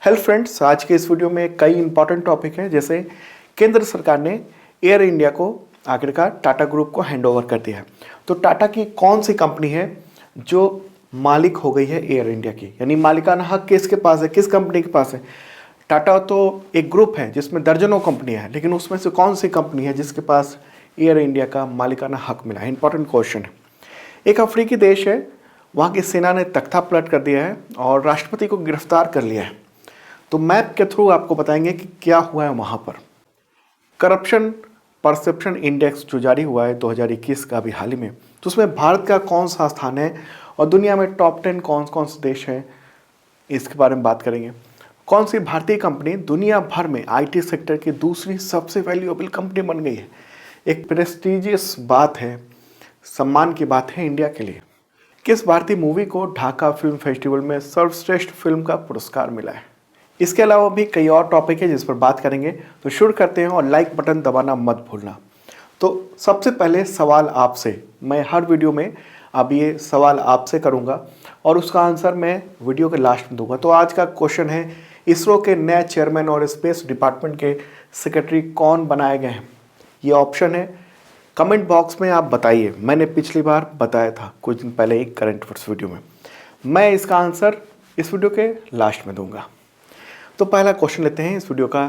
Hello friends, आज के इस वीडियो में कई इंपॉर्टेंट टॉपिक हैं। जैसे केंद्र सरकार ने एयर इंडिया को आखिरकार टाटा ग्रुप को हैंडओवर कर दिया है। तो टाटा की कौन सी कंपनी है जो मालिक हो गई है एयर इंडिया की, यानी मालिकाना हक किसके पास है, किस कंपनी के पास है। टाटा तो एक ग्रुप है जिसमें दर्जनों कंपनियां हैं, लेकिन उसमें से कौन सी कंपनी है जिसके पास एयर इंडिया का मालिकाना हक मिला है। इंपॉर्टेंट क्वेश्चन है। एक अफ्रीकी देश है, वहाँ की सेना ने तख्ता पलट कर दिया है और राष्ट्रपति को गिरफ्तार कर लिया है। तो मैप के थ्रू आपको बताएंगे कि क्या हुआ है वहाँ पर। करप्शन परसेप्शन इंडेक्स जो जारी हुआ है 2021 का अभी हाल ही में, तो उसमें भारत का कौन सा स्थान है और दुनिया में टॉप 10 कौन कौन से देश हैं, इसके बारे में बात करेंगे। कौन सी भारतीय कंपनी दुनिया भर में आईटी सेक्टर की दूसरी सबसे वैल्यूएबल कंपनी बन गई है। एक प्रेस्टिजियस बात है, सम्मान की बात है इंडिया के लिए। किस भारतीय मूवी को ढाका फिल्म फेस्टिवल में सर्वश्रेष्ठ फिल्म का पुरस्कार मिला है। इसके अलावा भी कई और टॉपिक है जिस पर बात करेंगे। तो शुरू करते हैं और लाइक बटन दबाना मत भूलना। तो सबसे पहले सवाल आपसे, मैं हर वीडियो में अब ये सवाल आपसे करूंगा और उसका आंसर मैं वीडियो के लास्ट में दूंगा। तो आज का क्वेश्चन है, इसरो के नए चेयरमैन और स्पेस डिपार्टमेंट के सेक्रेटरी कौन बनाए गए हैं। ये ऑप्शन है, कमेंट बॉक्स में आप बताइए। मैंने पिछली बार बताया था कुछ दिन पहले एक करंट अफेयर्स वीडियो में। मैं इसका आंसर इस वीडियो के लास्ट में दूंगा। तो पहला क्वेश्चन लेते हैं इस वीडियो का।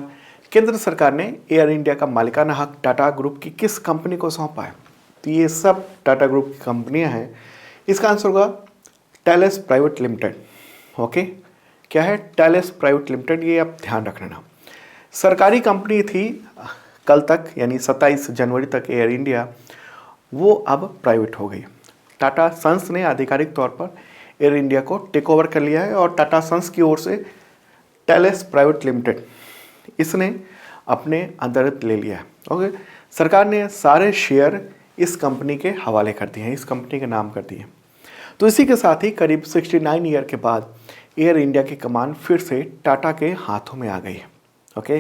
केंद्र सरकार ने एयर इंडिया का मालिकाना हक टाटा ग्रुप की किस कंपनी को सौंपा है। तो ये सब टाटा ग्रुप की कंपनियां हैं। इसका आंसर होगा टैलेस प्राइवेट लिमिटेड। ओके, क्या है टैलेस प्राइवेट लिमिटेड, ये आप ध्यान रखना। सरकारी कंपनी थी कल तक, यानी 27 जनवरी तक एयर इंडिया, वो अब प्राइवेट हो गई। टाटा सन्स ने आधिकारिक तौर पर एयर इंडिया को टेक ओवर कर लिया है और टाटा सन्स की ओर से टैलेस प्राइवेट लिमिटेड इसने अपने अंदर ले लिया है। ओके, सरकार ने सारे शेयर इस कंपनी के हवाले कर दिए हैं, इस कंपनी के नाम कर दिए हैं। तो इसी के साथ ही करीब 69 ईयर के बाद एयर इंडिया की कमान फिर से टाटा के हाथों में आ गई है। ओके,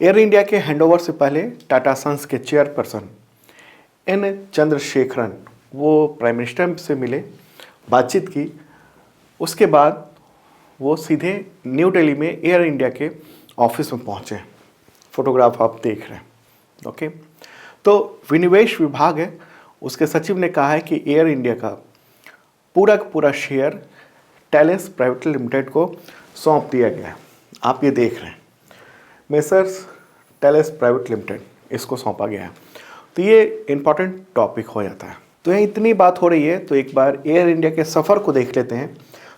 एयर इंडिया के हैंडओवर से पहले टाटा सन्स के चेयरपर्सन एन चंद्रशेखरन वो प्राइम मिनिस्टर से मिले, बातचीत की। उसके बाद वो सीधे न्यू दिल्ली में एयर इंडिया के ऑफिस में पहुंचे। फोटोग्राफ आप देख रहे हैं। ओके, तो विनिवेश विभाग है, उसके सचिव ने कहा है कि एयर इंडिया का पूरा शेयर टैलेस प्राइवेट लिमिटेड को सौंप दिया गया है। आप ये देख रहे हैं, मेसर्स टैलेस प्राइवेट लिमिटेड, इसको सौंपा गया है। तो ये इंपॉर्टेंट टॉपिक हो जाता है। तो यहाँ इतनी बात हो रही है तो एक बार एयर इंडिया के सफ़र को देख लेते हैं।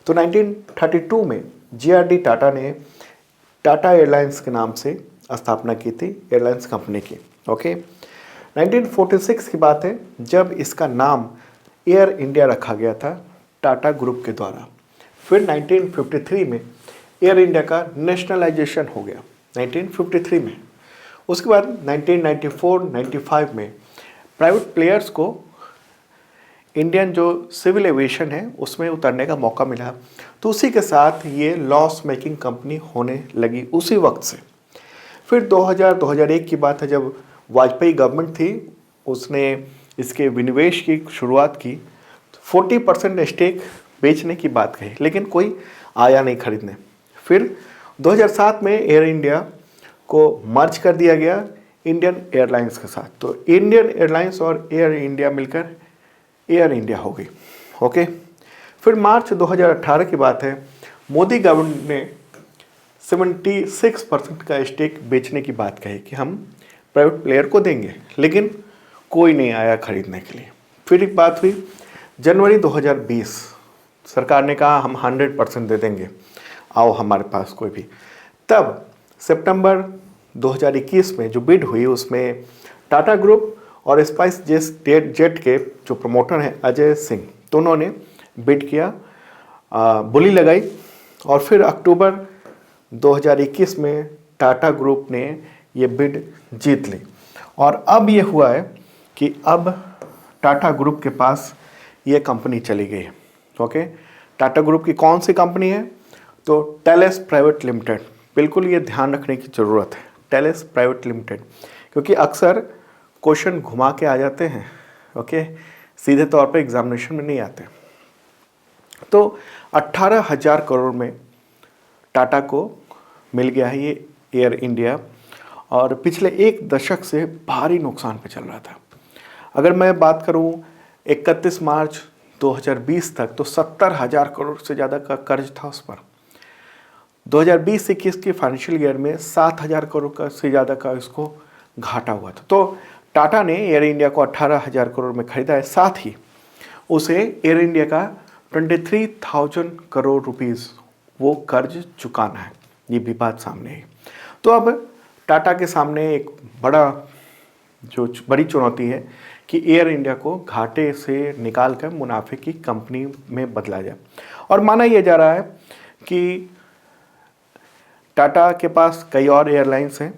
तो 1932 में जीआरडी टाटा ने टाटा एयरलाइंस के नाम से स्थापना की थी, एयरलाइंस कंपनी की। ओके, 1946 की बात है जब इसका नाम एयर इंडिया रखा गया था टाटा ग्रुप के द्वारा। फिर 1953 में एयर इंडिया का नेशनलाइजेशन हो गया, 1953 में। उसके बाद 1994-95 में प्राइवेट प्लेयर्स को इंडियन जो सिविल एविएशन है उसमें उतरने का मौका मिला। तो उसी के साथ ये लॉस मेकिंग कंपनी होने लगी उसी वक्त से। फिर 2000-2001 की बात है जब वाजपेयी गवर्नमेंट थी, उसने इसके विनिवेश की शुरुआत की। 40% स्टेक बेचने की बात कही, लेकिन कोई आया नहीं खरीदने। फिर 2007 में एयर इंडिया को मर्ज कर दिया गया इंडियन एयरलाइंस के साथ। तो इंडियन एयरलाइंस और एयर इंडिया मिलकर एयर इंडिया हो गई। ओके, फिर मार्च 2018 की बात है, मोदी गवर्नमेंट ने 76% का स्टेक बेचने की बात कही कि हम प्राइवेट प्लेयर को देंगे, लेकिन कोई नहीं आया खरीदने के लिए। फिर एक बात हुई जनवरी 2020, सरकार ने कहा हम 100% दे देंगे, आओ हमारे पास कोई भी। तब सितंबर 2021 में जो बिड हुई उसमें टाटा ग्रुप और स्पाइस जेट के जो प्रमोटर हैं अजय सिंह, दोनों ने बिड किया, बोली लगाई। और फिर अक्टूबर 2021 में टाटा ग्रुप ने ये बिड जीत ली। और अब ये हुआ है कि अब टाटा ग्रुप के पास ये कंपनी चली गई है। ओके, टाटा ग्रुप की कौन सी कंपनी है, तो टैलेस प्राइवेट लिमिटेड। बिल्कुल ये ध्यान रखने की ज़रूरत है, टैलेस प्राइवेट लिमिटेड, क्योंकि अक्सर क्वेश्चन घुमा के आ जाते हैं। ओके, सीधे तौर पे एग्जामिनेशन में नहीं आते। तो 18,000 करोड़ में टाटा को मिल गया है ये एयर इंडिया, और पिछले एक दशक से भारी नुकसान पे चल रहा था। अगर मैं बात करूं 31 मार्च 2020 तक तो 70,000 करोड़ से ज़्यादा का कर्ज था उस पर। 2020-21 के फाइनेंशियल ईयर में 7,000 करोड़ का से ज़्यादा का इसको घाटा हुआ था। तो टाटा ने एयर इंडिया को 18,000 करोड़ में खरीदा है, साथ ही उसे एयर इंडिया का 23,000 करोड़ रुपीस वो कर्ज चुकाना है। ये भी बात सामने है। तो अब टाटा के सामने एक बड़ी चुनौती है कि एयर इंडिया को घाटे से निकाल कर मुनाफे की कंपनी में बदला जाए। और माना यह जा रहा है कि टाटा के पास कई और एयरलाइंस हैं,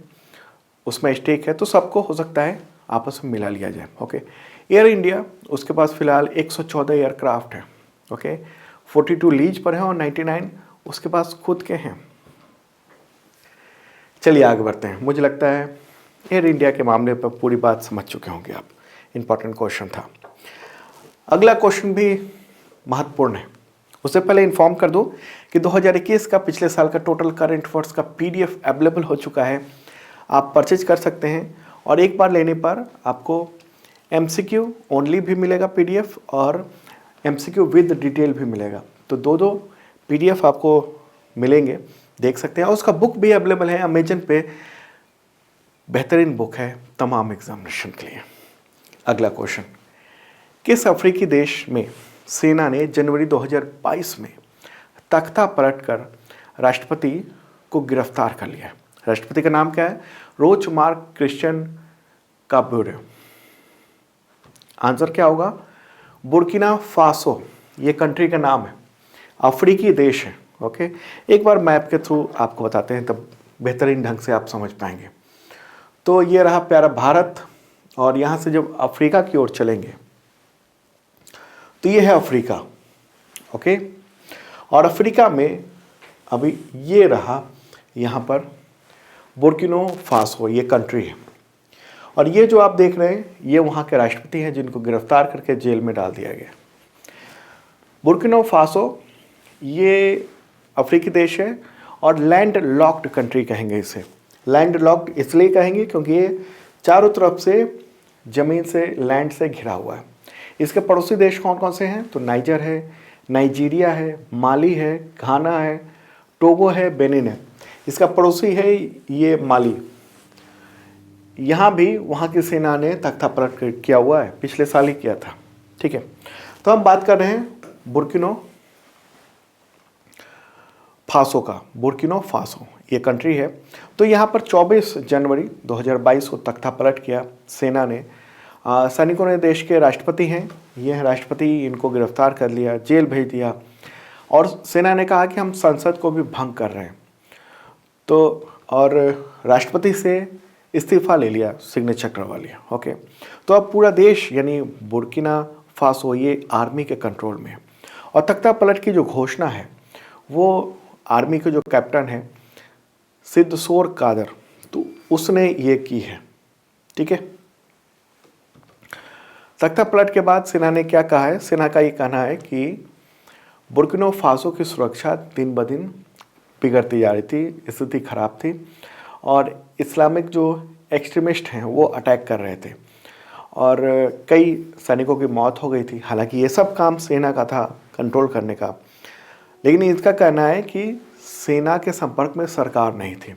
उसमें स्टेक है, तो सबको हो सकता है आपस में मिला लिया जाए। ओके, एयर इंडिया उसके पास फिलहाल 114 एयरक्राफ्ट है। ओके, 42 लीज पर है और 99 उसके पास खुद के हैं। चलिए आगे बढ़ते हैं। मुझे लगता है एयर इंडिया के मामले पर पूरी बात समझ चुके होंगे आप। इंपॉर्टेंट क्वेश्चन था। अगला क्वेश्चन भी महत्वपूर्ण है। उससे पहले इन्फॉर्म कर दूं कि 2021 का पिछले साल का टोटल करंट अफेयर्स का पीडीएफ अवेलेबल हो चुका है। आप परचेज कर सकते हैं और एक बार लेने पर आपको एमसीक्यू ओनली भी मिलेगा पीडीएफ और एमसीक्यू विद डिटेल भी मिलेगा। तो दो पीडीएफ आपको मिलेंगे, देख सकते हैं। और उसका बुक भी अवेलेबल है अमेजन पे। बेहतरीन बुक है तमाम एग्जामिनेशन के लिए। अगला क्वेश्चन, किस अफ्रीकी देश में सेना ने जनवरी 2022 में तख्ता पलटकर राष्ट्रपति को गिरफ्तार कर लिया है? राष्ट्रपति का नाम क्या है? रोच मार्क क्रिश्चियन काबोरे। आंसर क्या होगा? बुर्किना फासो ये कंट्री का नाम है, अफ्रीकी देश है। ओके, एक बार मैप के थ्रू आपको बताते हैं, तब बेहतरीन ढंग से आप समझ पाएंगे। तो ये रहा प्यारा भारत, और यहाँ से जब अफ्रीका की ओर चलेंगे तो ये है अफ्रीका। ओके, और अफ्रीका में अभी ये रहा यहाँ पर बुर्किना फासो ये कंट्री है। और ये जो आप देख रहे हैं ये वहाँ के राष्ट्रपति हैं जिनको गिरफ्तार करके जेल में डाल दिया गया। बुर्किना फासो ये अफ्रीकी देश है और लैंड लॉक्ड कंट्री कहेंगे इसे। लैंड लॉक्ड इसलिए कहेंगे क्योंकि ये चारों तरफ से ज़मीन से, लैंड से घिरा हुआ है। इसके पड़ोसी देश कौन कौन से हैं? तो नाइजर है, नाइजीरिया है, माली है, घाना है, टोगो है, बेनिन है। इसका पड़ोसी है ये माली। यहाँ भी वहाँ की सेना ने तख्ता पलट किया हुआ है, पिछले साल ही किया था। ठीक है, तो हम बात कर रहे हैं बुर्किना फासो का। बुर्किना फासो ये कंट्री है। तो यहाँ पर 24 जनवरी 2022 को तख्ता पलट किया सेना ने। सैनिकों ने, देश के राष्ट्रपति हैं ये हैं राष्ट्रपति, इनको गिरफ्तार कर लिया, जेल भेज दिया। और सेना ने कहा कि हम संसद को भी भंग कर रहे हैं। तो और राष्ट्रपति से इस्तीफा ले लिया, सिग्नेचर करवा लिया। ओके, तो अब पूरा देश यानी बुर्किना फासो ये आर्मी के कंट्रोल में है। और तख्ता पलट की जो घोषणा है वो आर्मी के जो कैप्टन है सिद्धसोर कादर, तो उसने ये की है। ठीक है, तख्ता पलट के बाद सेना ने क्या कहा है? सेना का ये कहना है कि बुर्किना फासो की सुरक्षा दिन ब दिन बिगड़ती जा रही थी, स्थिति खराब थी और इस्लामिक जो एक्सट्रीमिस्ट हैं वो अटैक कर रहे थे और कई सैनिकों की मौत हो गई थी। हालांकि ये सब काम सेना का था कंट्रोल करने का, लेकिन इसका कहना है कि सेना के संपर्क में सरकार नहीं थी।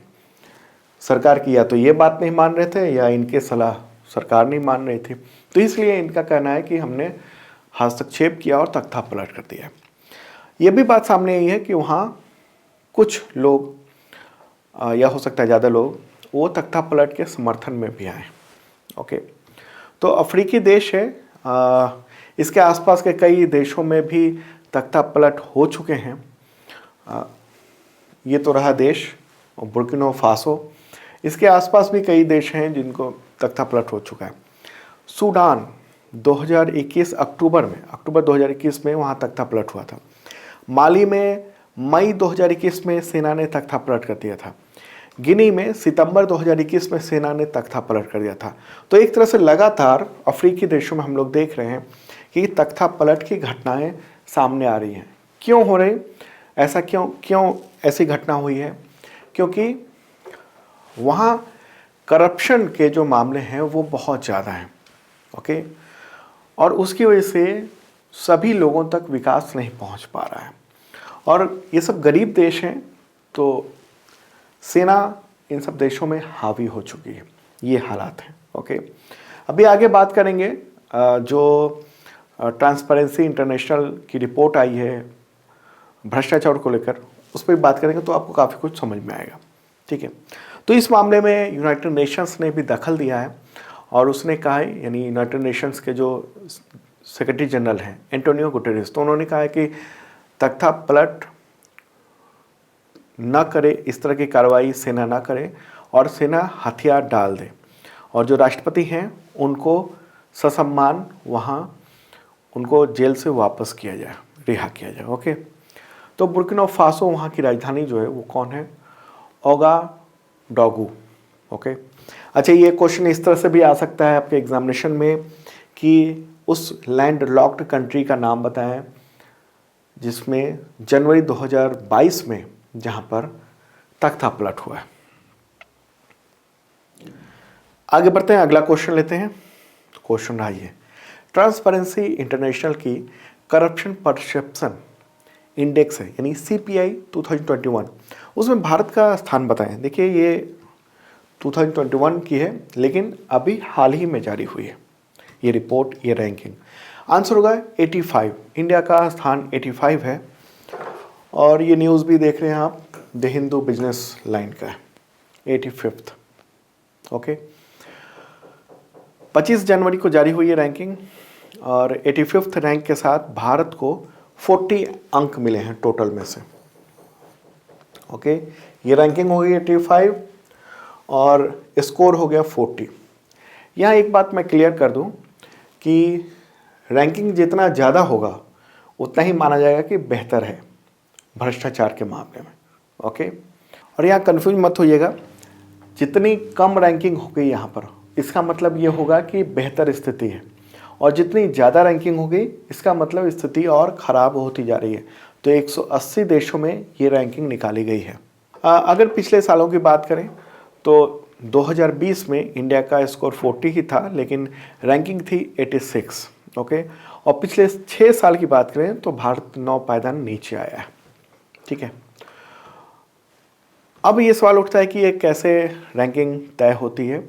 सरकार की या तो ये बात नहीं मान रहे थे या इनके सलाह सरकार नहीं मान रही थी। तो इसलिए इनका कहना है कि हमने हस्तक्षेप किया और तख्ता पलट कर दिया। ये भी बात सामने आई है कि वहाँ कुछ लोग या हो सकता है ज़्यादा लोग वो तख्ता पलट के समर्थन में भी आए। ओके, तो अफ्रीकी देश है, इसके आसपास के कई देशों में भी तख्ता पलट हो चुके हैं। ये तो रहा देश बुर्किना फासो। इसके आसपास भी कई देश हैं जिनको तख्ता पलट हो चुका है। सूडान 2021 अक्टूबर 2021 में वहाँ तख्ता पलट हुआ था। माली में मई 2021 में सेना ने तख्ता पलट कर दिया था। गिनी में सितंबर 2021 में सेना ने तख्ता पलट कर दिया था। तो एक तरह से लगातार अफ्रीकी देशों में हम लोग देख रहे हैं कि तख्ता पलट की घटनाएं सामने आ रही हैं। क्यों हो रही? ऐसा क्यों ऐसी घटना हुई है? क्योंकि वहाँ करप्शन के जो मामले हैं वो बहुत ज़्यादा हैं। ओके, और उसकी वजह से सभी लोगों तक विकास नहीं पहुंच पा रहा है, और ये सब गरीब देश हैं, तो सेना इन सब देशों में हावी हो चुकी है। ये हालात हैं। ओके, अभी आगे बात करेंगे जो ट्रांसपेरेंसी इंटरनेशनल की रिपोर्ट आई है भ्रष्टाचार को लेकर, उस पर बात करेंगे तो आपको काफ़ी कुछ समझ में आएगा। ठीक है, तो इस मामले में यूनाइटेड नेशंस ने भी दखल दिया है और उसने कहा है, यानी यूनाइटेड नेशंस के जो सेक्रेटरी जनरल हैं एंटोनियो गुटेरेस, तो उन्होंने कहा है कि तख्ता पलट न करे, इस तरह की कार्रवाई सेना ना करे और सेना हथियार डाल दे, और जो राष्ट्रपति हैं उनको ससम्मान वहाँ उनको जेल से वापस किया जाए, रिहा किया जाए। ओके, तो बुर्किना फासो वहाँ की राजधानी जो है वो कौन है? ओगाडोगू। ओके, अच्छा, ये क्वेश्चन इस तरह से भी आ सकता है आपके एग्जामिनेशन में कि उस लैंड लॉक्ड कंट्री का नाम बताएं जिसमें जनवरी 2022 में जहां पर तख्ता पलट हुआ है। आगे बढ़ते हैं, अगला क्वेश्चन लेते हैं। क्वेश्चन रहा है, ट्रांसपेरेंसी इंटरनेशनल की करप्शन परसेप्शन इंडेक्स है, यानी CPI 2021, उसमें भारत का स्थान बताएं। देखिए, ये 2021 की है, लेकिन अभी हाल ही में जारी हुई है ये रिपोर्ट, ये रैंकिंग। आंसर होगा 85। इंडिया का स्थान 85 है, और ये न्यूज़ भी देख रहे हैं आप, द हिंदू बिजनेस लाइन का है, 85th। ओके, 25 जनवरी को जारी हुई है रैंकिंग, और 85th रैंक के साथ भारत को 40 अंक मिले हैं टोटल में से। ओके, ये रैंकिंग हो गई 85 और स्कोर हो गया 40। यहाँ एक बात मैं क्लियर कर दूँ कि रैंकिंग जितना ज़्यादा होगा उतना ही माना जाएगा कि बेहतर है भ्रष्टाचार के मामले में। ओके, और यहाँ कन्फ्यूज मत होइएगा, जितनी कम रैंकिंग हो गई यहाँ पर, इसका मतलब ये होगा कि बेहतर स्थिति है, और जितनी ज़्यादा रैंकिंग हो गई इसका मतलब स्थिति और ख़राब होती जा रही है। तो 180 देशों में ये रैंकिंग निकाली गई है। अगर पिछले सालों की बात करें तो 2020 में इंडिया का स्कोर 40 ही था, लेकिन रैंकिंग थी 86। ओके, और पिछले 6 साल की बात करें तो भारत 9 पायदान नीचे आया है। ठीक है, अब ये सवाल उठता है कि ये कैसे रैंकिंग तय होती है?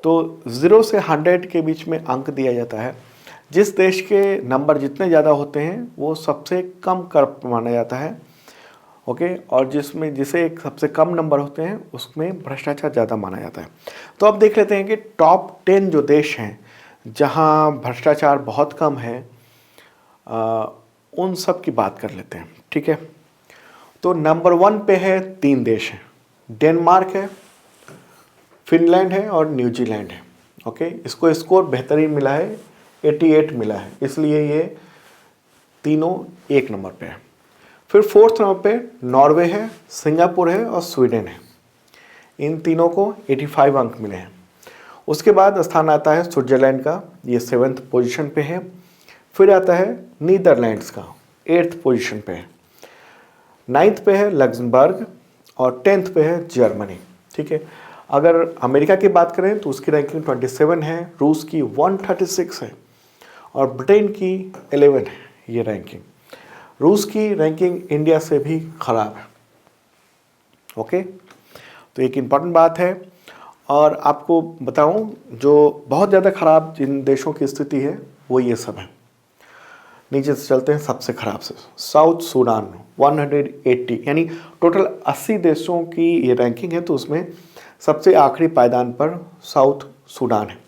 तो 0 से 100 के बीच में अंक दिया जाता है। जिस देश के नंबर जितने ज़्यादा होते हैं वो सबसे कम करप्ट माना जाता है। ओके, और जिसे सबसे कम नंबर होते हैं उसमें भ्रष्टाचार ज़्यादा माना जाता है। तो अब देख लेते हैं कि टॉप 10 जो देश हैं जहां भ्रष्टाचार बहुत कम है, उन सब की बात कर लेते हैं। ठीक है, तो नंबर 1 पे है 3 देश हैं, डेनमार्क है, फिनलैंड है और न्यूजीलैंड है। ओके, इसको स्कोर बेहतरीन मिला है, 88 मिला है, इसलिए ये तीनों 1 नंबर पे है। फिर 4th नंबर पे नॉर्वे है, सिंगापुर है और स्वीडन है। इन तीनों को 85 अंक मिले हैं। उसके बाद स्थान आता है स्विट्जरलैंड का, ये 7th पोजीशन पे है। फिर आता है नीदरलैंड्स का, 8th पोजीशन पे है। 9th पे है लग्जमबर्ग और 10th पे है जर्मनी। ठीक है, अगर अमेरिका की बात करें तो उसकी रैंकिंग 27 है, रूस की 136 है और ब्रिटेन की 11 है ये रैंकिंग। रूस की रैंकिंग इंडिया से भी ख़राब है। ओके, तो एक इम्पॉर्टेंट बात है। और आपको बताऊं, जो बहुत ज़्यादा ख़राब जिन देशों की स्थिति है वो ये सब है। नीचे से चलते हैं सबसे ख़राब से, साउथ सूडान 180, यानी टोटल 80 देशों की ये रैंकिंग है, तो उसमें सबसे आखिरी पायदान पर साउथ सूडान है,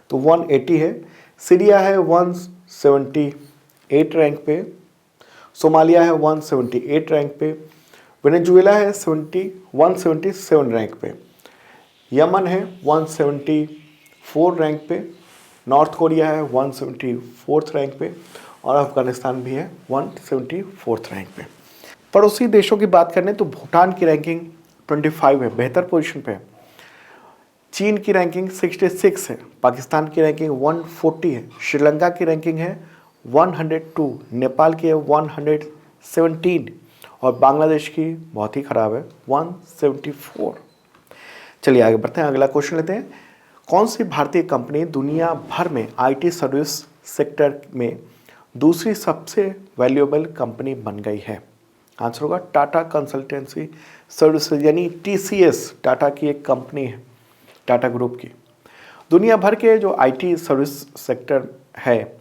तो 180 है। सीरिया है 178 रैंक पे, सोमालिया है 178 रैंक पे, वेनेजुएला है 177 रैंक पे, यमन है 174 रैंक पे, नॉर्थ कोरिया है 174th रैंक पे और अफगानिस्तान भी है 174th रैंक पे। पड़ोसी देशों की बात करें तो भूटान की रैंकिंग 25 है, बेहतर पोजीशन पे है। चीन की रैंकिंग 66 है, पाकिस्तान की रैंकिंग 140 है, श्रीलंका की रैंकिंग है 102, नेपाल की है 117 और बांग्लादेश की बहुत ही ख़राब है 174। चलिए आगे बढ़ते हैं, अगला क्वेश्चन लेते हैं। कौन सी भारतीय कंपनी दुनिया भर में आईटी सर्विस सेक्टर में दूसरी सबसे वैल्यूएबल कंपनी बन गई है? आंसर होगा टाटा कंसल्टेंसी सर्विसेज, यानी टीसीएस टाटा की एक कंपनी है, टाटा ग्रुप की। दुनिया भर के जो आईटी सर्विस सेक्टर है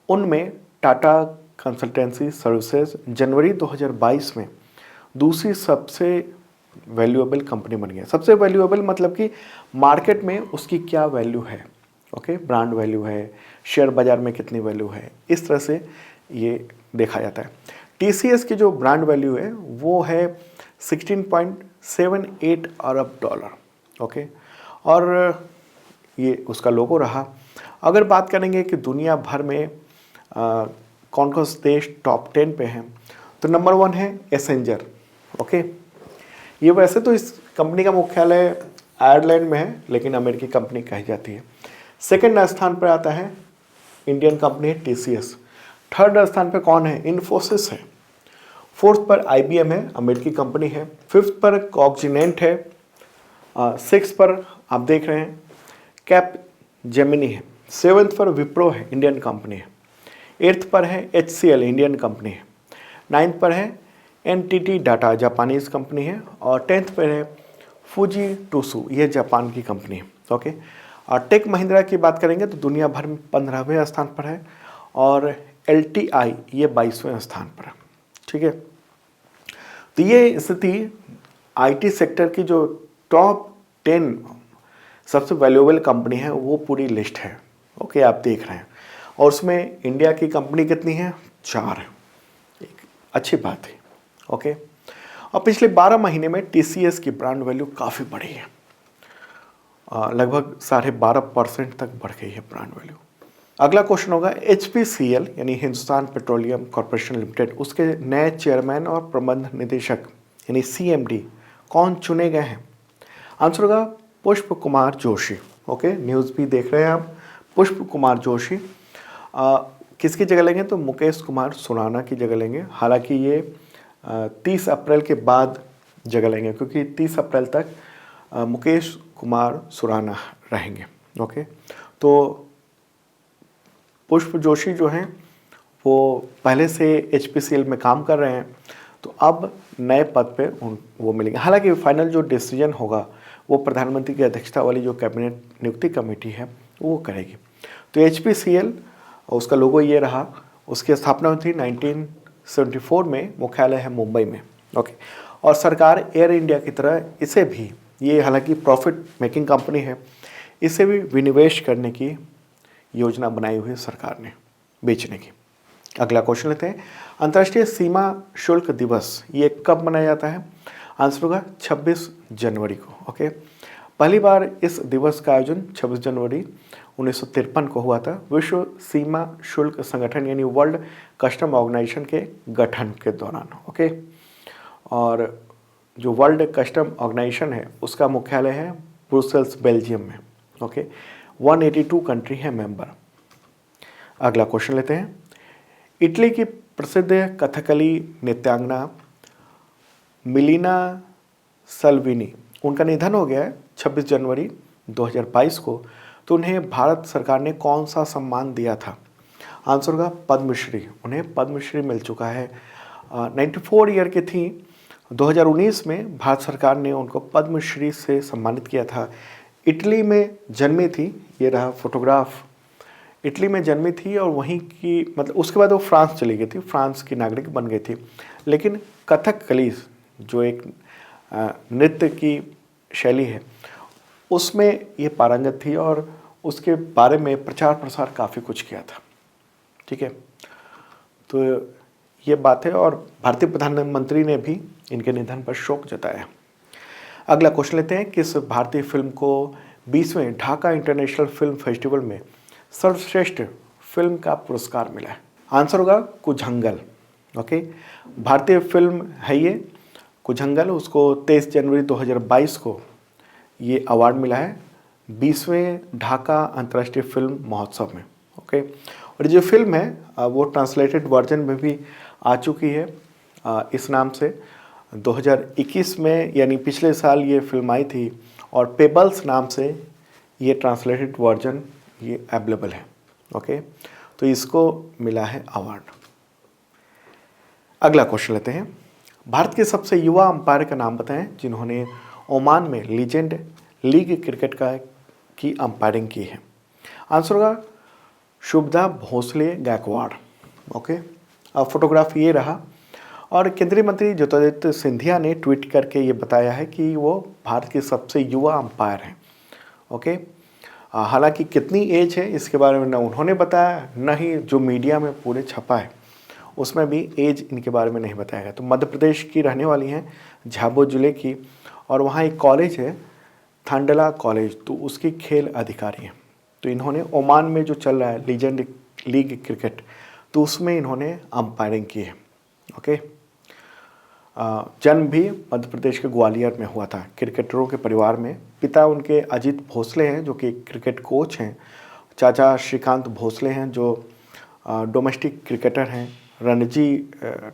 उनमें टाटा कंसल्टेंसी सर्विसेज जनवरी 2022 में दूसरी सबसे वैल्यूएबल कंपनी बन गया। सबसे वैल्यूएबल मतलब कि मार्केट में उसकी क्या वैल्यू है, ओके, ब्रांड वैल्यू है, शेयर बाजार में कितनी वैल्यू है, इस तरह से ये देखा जाता है। टीसीएस की जो ब्रांड वैल्यू है वो है 16.78 अरब डॉलर, ओके, और ये उसका लोगो रहा। अगर बात करेंगे कि दुनिया भर में कौन कौन से देश टॉप 10 पे हैं, तो नंबर 1 है एसेंजर, ओके। ये वैसे तो इस कंपनी का मुख्यालय आयरलैंड में है, लेकिन अमेरिकी कंपनी कही जाती है। सेकंड स्थान पर आता है इंडियन कंपनी है टीसीएस। थर्ड स्थान पर कौन है? इन्फोसिस है। फोर्थ पर आईबीएम है, अमेरिकी कंपनी है। फिफ्थ पर कॉग्जिनेंट है। सिक्स पर आप देख रहे हैं कैप जेमिनी है। सेवन्थ पर विप्रो है, इंडियन कंपनी है। एट्थ पर है एचसीएल, इंडियन कंपनी है। नाइन्थ पर है एनटीटी डाटा, जापानीज कंपनी है। और 10th पर है फुजीटसु, ये जापान की कंपनी है, ओके। और टेक महिंद्रा की बात करेंगे तो दुनिया भर में 15वें स्थान पर है, और एलटीआई ये 22वें स्थान पर है, ठीक है। तो ये स्थिति आईटी सेक्टर की जो टॉप 10 सबसे वैल्यूएबल कंपनी है वो पूरी लिस्ट है, ओके, आप देख रहे हैं। और उसमें इंडिया की कंपनी कितनी है? 4 है, एक अच्छी बात है, ओके। और पिछले 12 महीने में टीसीएस की ब्रांड वैल्यू काफ़ी बढ़ी है, लगभग 12.5% तक बढ़ गई है ब्रांड वैल्यू। अगला क्वेश्चन होगा एचपीसीएल यानी हिंदुस्तान पेट्रोलियम कॉर्पोरेशन लिमिटेड, उसके नए चेयरमैन और प्रबंध निदेशक यानी सीएमडी कौन चुने गए हैं? आंसर होगा पुष्प कुमार जोशी, ओके, न्यूज़ भी देख रहे हैं आप। पुष्प कुमार जोशी किसकी जगह लेंगे? तो मुकेश कुमार सुराना की जगह लेंगे। हालांकि ये 30 अप्रैल के बाद जगह लेंगे, क्योंकि 30 अप्रैल तक मुकेश कुमार सुराना रहेंगे, ओके। तो पुष्प जोशी जो हैं वो पहले से एचपीसीएल में काम कर रहे हैं, तो अब नए पद पे वो मिलेंगे। हालांकि फाइनल जो डिसीजन होगा वो प्रधानमंत्री की अध्यक्षता वाली जो कैबिनेट नियुक्ति कमेटी है वो करेगी। तो एचपीसीएल, उसका लोगो ये रहा। उसकी स्थापना हुई थी 1974 में, मुख्यालय है मुंबई में, ओके। और सरकार एयर इंडिया की तरह इसे भी, ये हालांकि प्रॉफिट मेकिंग कंपनी है, इसे भी विनिवेश करने की योजना बनाई हुई है सरकार ने, बेचने की। अगला क्वेश्चन लेते हैं, अंतर्राष्ट्रीय सीमा शुल्क दिवस ये कब मनाया जाता है? आंसर होगा 26 जनवरी को, ओके। पहली बार इस दिवस का आयोजन 26 जनवरी 1953 को हुआ था, विश्व सीमा शुल्क संगठन यानी वर्ल्ड कस्टम ऑर्गेनाइजेशन के गठन के दौरान, ओके। और जो वर्ल्ड कस्टम ऑर्गेनाइजेशन है उसका मुख्यालय है ब्रुसेल्स, बेल्जियम में, ओके। 182 कंट्री है मेंबर। अगला क्वेश्चन लेते हैं, इटली की प्रसिद्ध कथकली नृत्यांगना मिलीना सल्विनी, उनका निधन हो गया है 26 जनवरी 2022 को। तो उन्हें भारत सरकार ने कौन सा सम्मान दिया था? आंसर होगा पद्मश्री। उन्हें पद्मश्री मिल चुका है। 94 ईयर की थी। 2019 में भारत सरकार ने उनको पद्मश्री से सम्मानित किया था। इटली में जन्मी थी, ये रहा फोटोग्राफ। इटली में जन्मी थी और वहीं की, मतलब उसके बाद वो फ्रांस चली गई थी, फ्रांस की नागरिक बन गई थी। लेकिन कथकली जो एक नृत्य की शैली है उसमें ये पारंगत थी और उसके बारे में प्रचार प्रसार काफ़ी कुछ किया था, ठीक है। तो ये बात है, और भारतीय प्रधानमंत्री ने भी इनके निधन पर शोक जताया। अगला क्वेश्चन लेते हैं, किस भारतीय फिल्म को 20वें ढाका इंटरनेशनल फिल्म फेस्टिवल में सर्वश्रेष्ठ फिल्म का पुरस्कार मिला है? आंसर होगा कुझंगल, ओके। भारतीय फिल्म है ये कुझंगल, उसको 23 जनवरी 2022 को ये अवार्ड मिला है 20वें ढाका अंतर्राष्ट्रीय फिल्म महोत्सव में, ओके। और जो फिल्म है वो ट्रांसलेटेड वर्जन में भी आ चुकी है, इस नाम से 2021 में यानी पिछले साल ये फिल्म आई थी, और पेबल्स नाम से ये ट्रांसलेटेड वर्जन ये अवेलेबल है। ओके, तो इसको मिला है अवार्ड। अगला क्वेश्चन लेते हैं, भारत के सबसे युवा अंपायर का नाम बताएं जिन्होंने ओमान में लीजेंड लीग क्रिकेट की अंपायरिंग की है। आंसर होगा शुभदा भोसले गायकवाड़। ओके, अब फोटोग्राफ ये रहा, और केंद्रीय मंत्री ज्योतिरादित्य सिंधिया ने ट्वीट करके ये बताया है कि वो भारत के सबसे युवा अंपायर हैं। ओके, हालांकि कितनी एज है इसके बारे में न उन्होंने बताया, न ही जो मीडिया में पूरे छपा है उसमें भी एज इनके बारे में नहीं बताया गया। तो मध्य प्रदेश की रहने वाली हैं, झाबुआ जिले की, और वहाँ एक कॉलेज है थांडला कॉलेज, तो उसकी खेल अधिकारी हैं। तो इन्होंने ओमान में जो चल रहा है लीजेंड लीग क्रिकेट, तो उसमें इन्होंने अंपायरिंग की है। ओके, जन्म भी मध्य प्रदेश के ग्वालियर में हुआ था, क्रिकेटरों के परिवार में। पिता उनके अजीत भोसले हैं जो कि क्रिकेट कोच हैं, चाचा श्रीकांत भोसले हैं जो डोमेस्टिक क्रिकेटर हैं, रणजी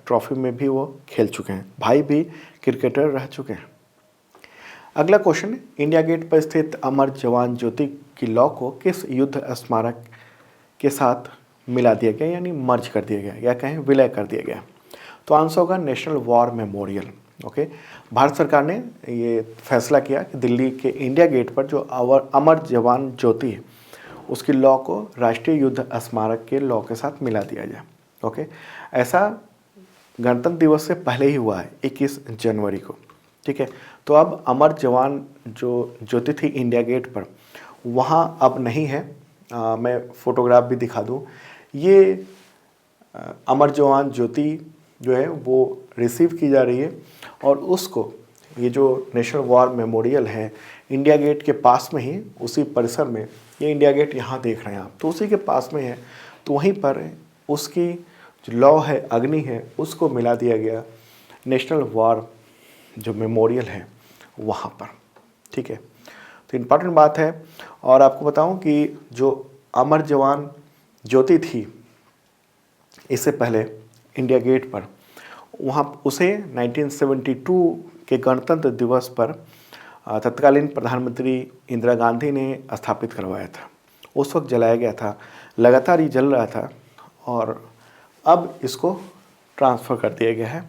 ट्रॉफी में भी वो खेल चुके हैं, भाई भी क्रिकेटर रह चुके हैं। अगला क्वेश्चन, इंडिया गेट पर स्थित अमर जवान ज्योति की लौ को किस युद्ध स्मारक के साथ मिला दिया गया, यानी मर्ज कर दिया गया, या कहें विलय कर दिया गया? तो आंसर होगा national war memorial. Okay, Bharat सरकार ने ये फैसला किया कि दिल्ली के इंडिया गेट पर जो अमर जवान ज्योति है उसकी लौ को राष्ट्रीय युद्ध स्मारक के लौ के साथ मिला दिया जाए। ओके, ऐसा गणतंत्र दिवस से पहले ही हुआ है 21 जनवरी को। ठीक है, तो अब अमर जवान जो ज्योति थी इंडिया गेट पर, वहाँ अब नहीं है। मैं फोटोग्राफ भी दिखा दूँ, ये अमर जवान ज्योति जो है वो रिसीव की जा रही है, और उसको ये जो नेशनल वॉर मेमोरियल है इंडिया गेट के पास में ही, उसी परिसर में, ये इंडिया गेट यहाँ देख रहे हैं आप, तो उसी के पास में है, तो वहीं पर उसकी जो लौ है, अग्नि है, उसको मिला दिया गया नेशनल वॉर जो मेमोरियल है वहाँ पर। ठीक है, तो इम्पॉर्टेंट बात है। और आपको बताऊं कि जो अमर जवान ज्योति थी इससे पहले इंडिया गेट पर, वहाँ उसे 1972 के गणतंत्र दिवस पर तत्कालीन प्रधानमंत्री इंदिरा गांधी ने स्थापित करवाया था। उस वक्त जलाया गया था, लगातार ये जल रहा था, और अब इसको ट्रांसफ़र कर दिया गया है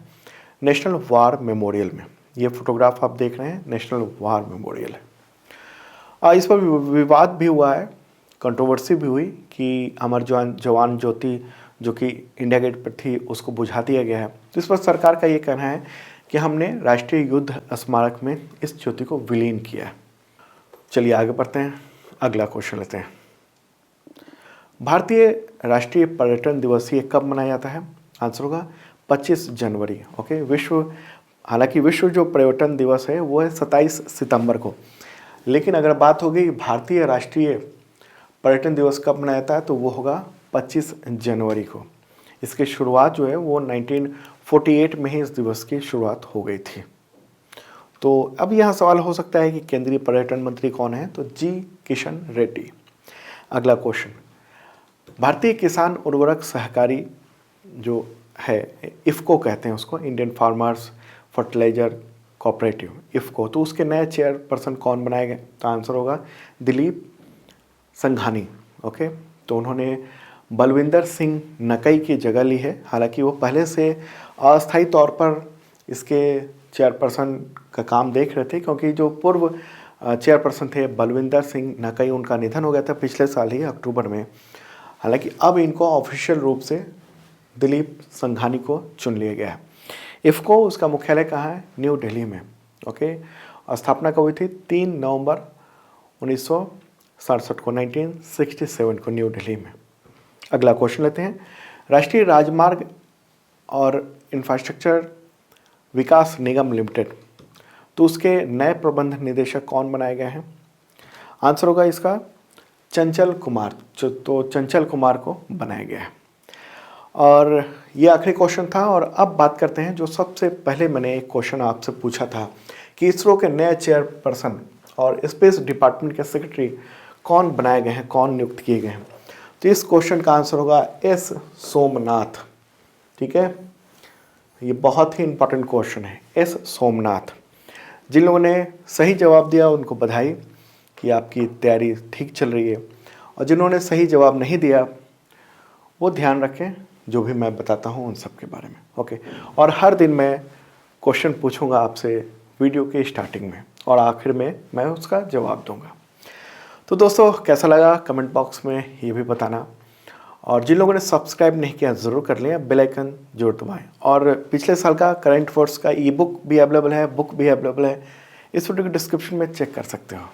नेशनल वॉर मेमोरियल में। ये फोटोग्राफ आप देख रहे हैं नेशनल वॉर मेमोरियल है। इस पर विवाद भी हुआ है, कंट्रोवर्सी भी हुई कि अमर जवान ज्योति जो कि इंडिया गेट पर थी उसको बुझा दिया गया है। तो इस पर सरकार का ये कहना है कि हमने राष्ट्रीय युद्ध स्मारक में इस ज्योति को विलीन किया है। चलिए आगे बढ़ते हैं, अगला क्वेश्चन लेते हैं। भारतीय राष्ट्रीय पर्यटन दिवस ये कब मनाया जाता है? आंसर होगा 25 जनवरी। ओके, हालांकि विश्व जो पर्यटन दिवस है वो है 27 सितंबर को, लेकिन अगर बात होगी भारतीय राष्ट्रीय पर्यटन दिवस कब मनाया जाता है तो वो होगा 25 जनवरी को। इसकी शुरुआत जो है वो 1948 में ही इस दिवस की शुरुआत हो गई थी। तो अब यहाँ सवाल हो सकता है कि केंद्रीय पर्यटन मंत्री कौन है? तो जी किशन रेड्डी। अगला क्वेश्चन, भारतीय किसान उर्वरक सहकारी जो है, इफ़को कहते हैं उसको, Indian farmers fertiliser cooperative, IFFCO, तो उसके नए चेयरपर्सन कौन बनाए गए? तो आंसर होगा दिलीप संघानी। ओके, तो उन्होंने बलविंदर सिंह नकई की जगह ली है। हालांकि वो पहले से अस्थायी तौर पर इसके चेयरपर्सन का काम देख रहे थे, क्योंकि जो पूर्व चेयरपर्सन थे बलविंदर सिंह नकई, उनका निधन हो गया था पिछले साल ही अक्टूबर में। हालांकि अब इनको ऑफिशियल रूप से दिलीप संघानी को चुन लिया गया है। इफ़को उसका मुख्यालय कहाँ है? न्यू दिल्ली में। ओके, स्थापना कब हुई थी? 3 नवंबर 1967 को, 1967 को न्यू दिल्ली में। अगला क्वेश्चन लेते हैं, राष्ट्रीय राजमार्ग और इंफ्रास्ट्रक्चर विकास निगम लिमिटेड, तो उसके नए प्रबंध निदेशक कौन बनाए गए हैं? आंसर होगा इसका चंचल कुमार। तो चंचल कुमार को बनाया गया है। और ये आखिरी क्वेश्चन था। और अब बात करते हैं जो सबसे पहले मैंने एक क्वेश्चन आपसे पूछा था कि इसरो के नए चेयरपर्सन और स्पेस डिपार्टमेंट के सेक्रेटरी कौन बनाए गए हैं, कौन नियुक्त किए गए हैं? तो इस क्वेश्चन का आंसर होगा एस सोमनाथ। ठीक है, ये बहुत ही इंपॉर्टेंट क्वेश्चन है। एस सोमनाथ। जिन लोगों ने सही जवाब दिया उनको बधाई कि आपकी तैयारी ठीक चल रही है, और जिन्होंने सही जवाब नहीं दिया वो ध्यान रखें जो भी मैं बताता हूँ उन सब के बारे में। ओके, और हर दिन मैं क्वेश्चन पूछूंगा आपसे वीडियो के स्टार्टिंग में, और आखिर में मैं उसका जवाब दूंगा। तो दोस्तों, कैसा लगा कमेंट बॉक्स में ये भी बताना, और जिन लोगों ने सब्सक्राइब नहीं किया ज़रूर कर लें, बेल आइकन जरूर दबाएं। और पिछले साल का करंट अफेयर्स का ई बुक भी अवेलेबल है, बुक भी अवेलेबल है, इस वीडियो के डिस्क्रिप्शन में चेक कर सकते हो।